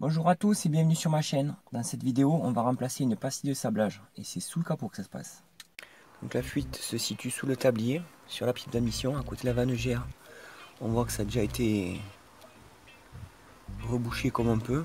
Bonjour à tous et bienvenue sur ma chaîne. Dans cette vidéo, on va remplacer une pastille de sablage et c'est sous le capot que ça se passe. Donc la fuite se situe sous le tablier, sur la pipe d'admission, à côté de la vanne GA. On voit que ça a déjà été rebouché comme on peut.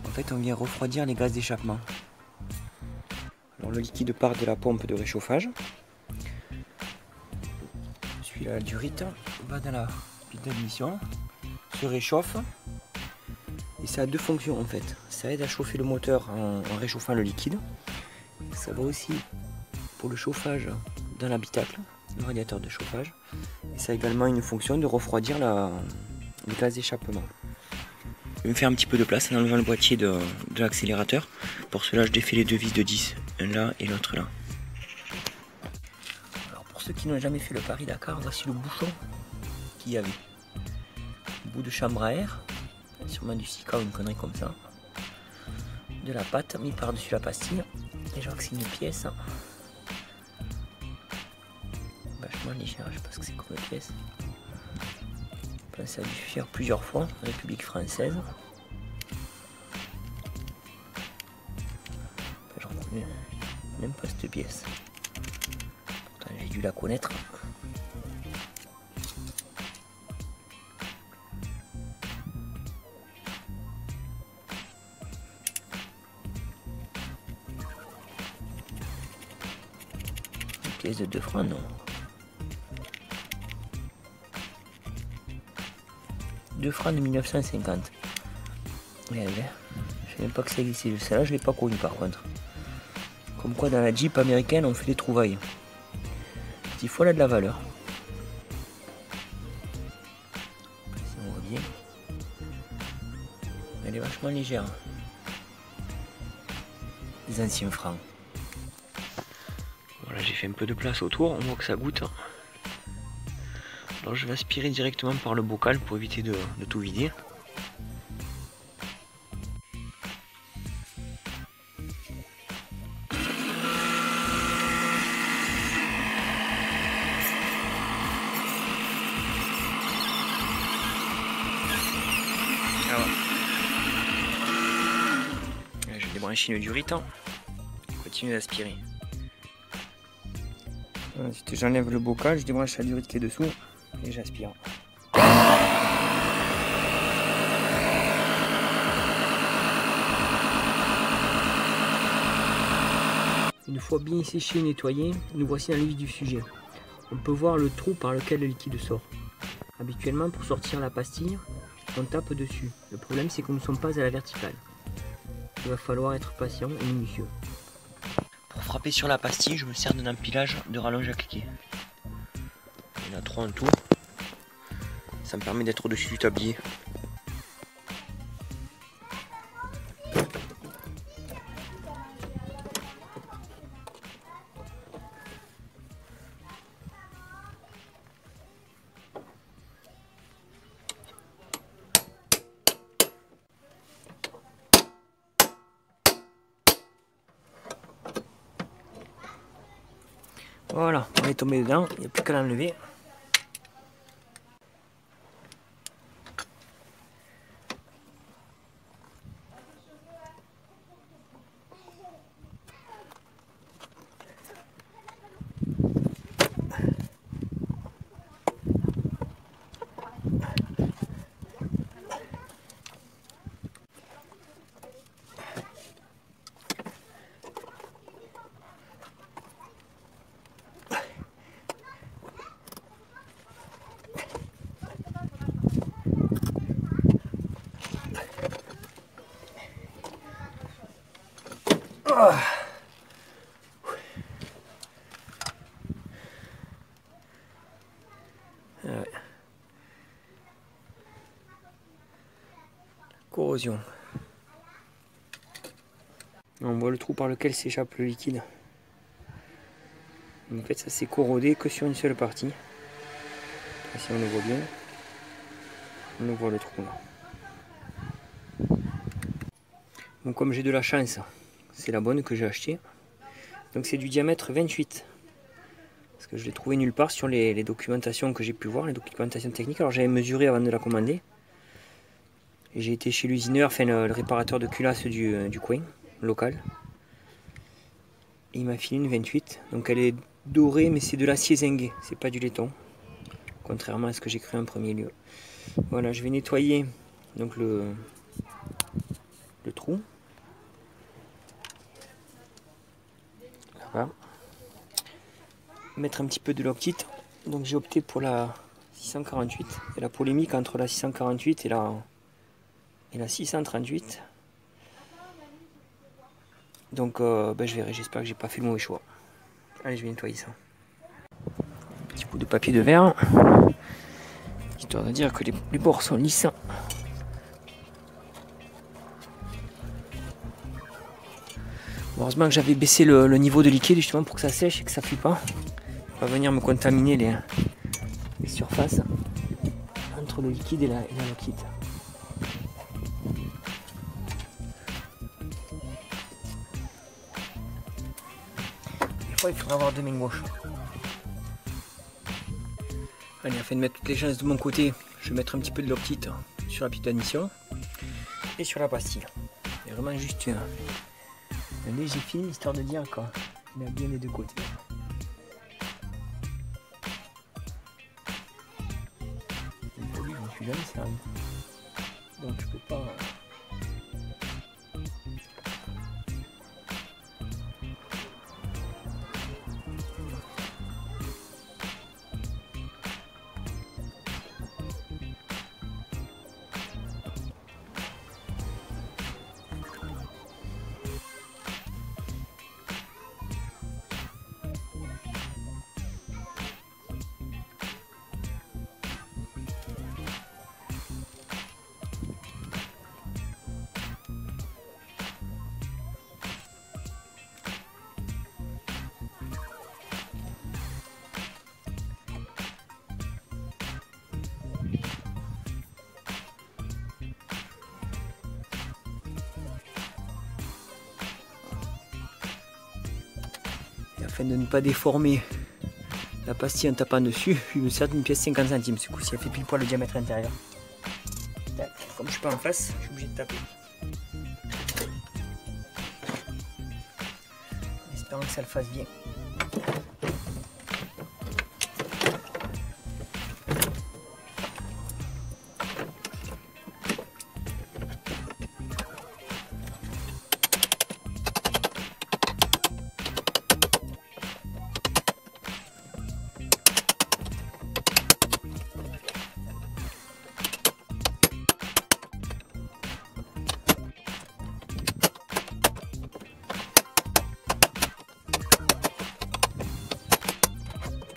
En fait, on vient refroidir les gaz d'échappement. Alors le liquide part de la pompe de réchauffage. Celui-là, la durite, va dans la pipe d'admission, se réchauffe. Et ça a deux fonctions en fait. Ça aide à chauffer le moteur en réchauffant le liquide. Ça va aussi pour le chauffage dans l'habitacle, le radiateur de chauffage. Et ça a également une fonction de refroidir les gaz d'échappement. Je vais me faire un petit peu de place en enlevant le boîtier de l'accélérateur. Pour cela, je défais les deux vis de 10, un là et l'autre là. Alors pour ceux qui n'ont jamais fait le Paris-Dakar, voici le bouchon qu'il y avait. Bout de chambre à air. Sûrement du Sika ou une connerie comme ça. De la pâte mis par-dessus la pastille. Et je vois que c'est une pièce vachement légère, je sais pas ce que c'est comme pièce. Je pense que ça a dû faire plusieurs fois, République française. Je reconnais même pas cette pièce. Pourtant j'ai dû la connaître. Pièce de 2 francs, non. 2 francs de 1950. Ouais, je sais même pas que ça existait. Celle-là, je l'ai pas connue par contre. Comme quoi, dans la Jeep américaine, on fait des trouvailles. Il faut là de la valeur. Si on voit bien. Elle est vachement légère. Les anciens francs. Voilà, j'ai fait un peu de place autour, on voit que ça goûte. Alors je vais aspirer directement par le bocal pour éviter de tout vider. Alors, là, je vais débrancher une durite. Continue d'aspirer. Ensuite j'enlève le bocal, je débranche la durite qui est dessous et j'aspire. Une fois bien séché et nettoyé, nous voici dans le vif du sujet. On peut voir le trou par lequel le liquide sort. Habituellement, pour sortir la pastille, on tape dessus. Le problème, c'est que nous ne sommes pas à la verticale. Il va falloir être patient et minutieux. Pour frapper sur la pastille, je me sers d'un empilage de rallonge à cliquer. Il y en a 3 en tout. Ça me permet d'être au-dessus du tablier. Voilà, on est tombé dedans, il n'y a plus qu'à l'enlever. Ouais. Corrosion. On voit le trou par lequel s'échappe le liquide. En fait, ça s'est corrodé que sur une seule partie. Ici, on le voit bien. On voit le trou là. Donc, comme j'ai de la chance, c'est la bonne que j'ai achetée. Donc, c'est du diamètre 28. Parce que je l'ai trouvé nulle part sur les documentations que j'ai pu voir, les documentations techniques. Alors, j'avais mesuré avant de la commander. Et j'ai été chez l'usineur, enfin le réparateur de culasse du coin, local. Et il m'a filé une 28. Donc elle est dorée, mais c'est de l'acier zingué, c'est pas du laiton. Contrairement à ce que j'ai cru en premier lieu. Voilà, je vais nettoyer donc le trou. Voilà. Mettre un petit peu de loctite. Donc j'ai opté pour la 648. Et la polémique entre la 648 et la 638. Donc je verrai, j'espère que j'ai pas fait le mauvais choix. Allez, je vais nettoyer ça. Petit coup de papier de verre. Histoire de dire que les bords sont lisses. Heureusement que j'avais baissé le niveau de liquide justement pour que ça sèche et que ça ne fuit pas. Pas venir me contaminer les surfaces entre le liquide et la liquide. Des fois il faudra avoir deux mains gauches. Allez, afin de mettre toutes les chances de mon côté, je vais mettre un petit peu de loctite sur la petite admission et sur la pastille. Et vraiment juste un léger film histoire de dire qu'il a bien les deux côtés. Je me suis jamais servi. Donc je peux pas. Afin de ne pas déformer la pastille en tapant dessus, je me sers d'une pièce 50 centimes. Ce coup-ci, elle fait pile poil le diamètre intérieur. Comme je suis pas en face, je suis obligé de taper. En espérant que ça le fasse bien.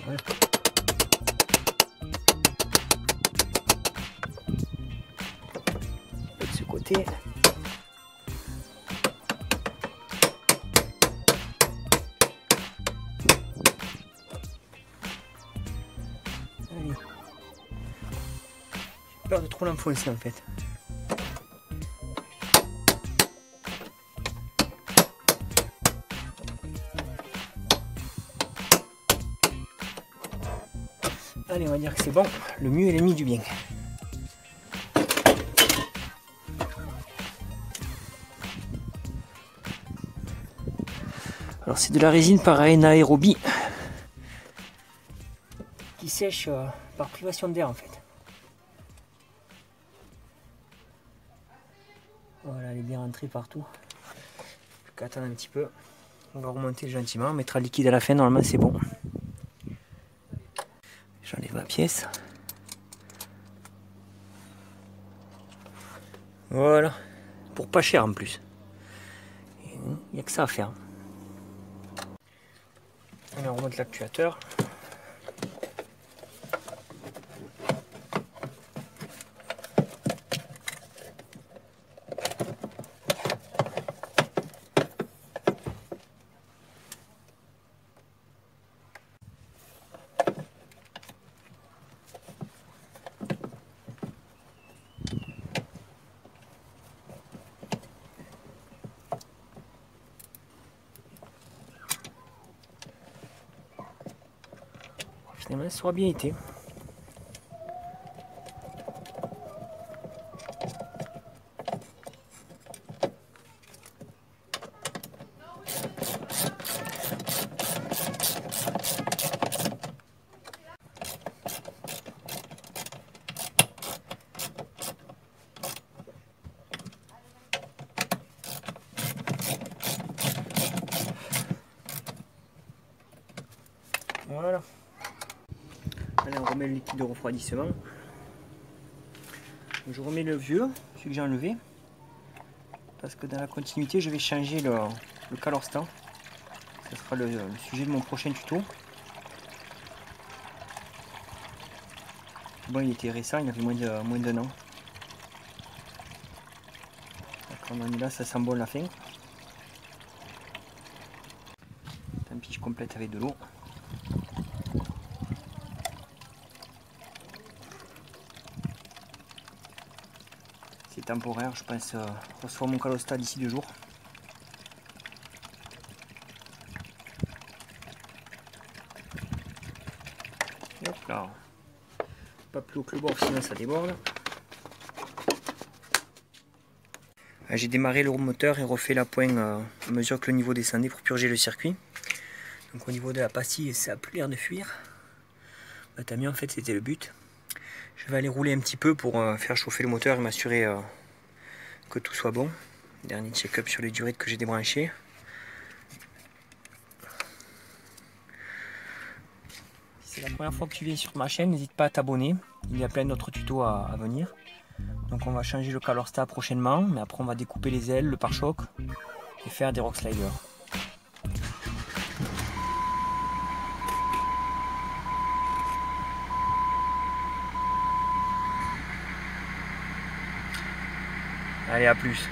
Voilà. De ce côté. Allez. J'ai peur de trop l'enfoncer en fait. Allez, on va dire que c'est bon. Le mieux est l'ennemi du bien. Alors c'est de la résine par anaérobie qui sèche par privation d'air en fait. Voilà, elle est bien rentrée partout. Plus qu'à attendre un petit peu. On va remonter gentiment, on mettra le liquide à la fin, normalement c'est bon. J'enlève ma pièce. Voilà. Pour pas cher en plus. Il n'y a que ça à faire. Allez, on remonte l'actuateur. Finalement, ça aura bien été. remets le liquide de refroidissement. Je remets le vieux, celui que j'ai enlevé, parce que dans la continuité je vais changer le calorstat. Ce sera le sujet de mon prochain tuto. Bon, il était récent, il avait moins d'un an. Quand on est là, ça sent bon la fin. Tant pis, je complète avec de l'eau. C'est temporaire, je pense recevoir mon calorstat d'ici 2 jours. Hop là. Pas plus haut que le bord, sinon ça déborde. J'ai démarré le moteur et refait la pointe à mesure que le niveau descendait pour purger le circuit. Donc au niveau de la pastille, ça a plus l'air de fuir. Bah, tant mieux, en fait, c'était le but. Je vais aller rouler un petit peu pour faire chauffer le moteur et m'assurer que tout soit bon. Dernier check-up sur les durites que j'ai débranchées. Si c'est la première fois que tu viens sur ma chaîne, n'hésite pas à t'abonner. Il y a plein d'autres tutos à venir. Donc on va changer le calorstat prochainement, mais après on va découper les ailes, le pare-choc et faire des rock sliders. Allez, à plus.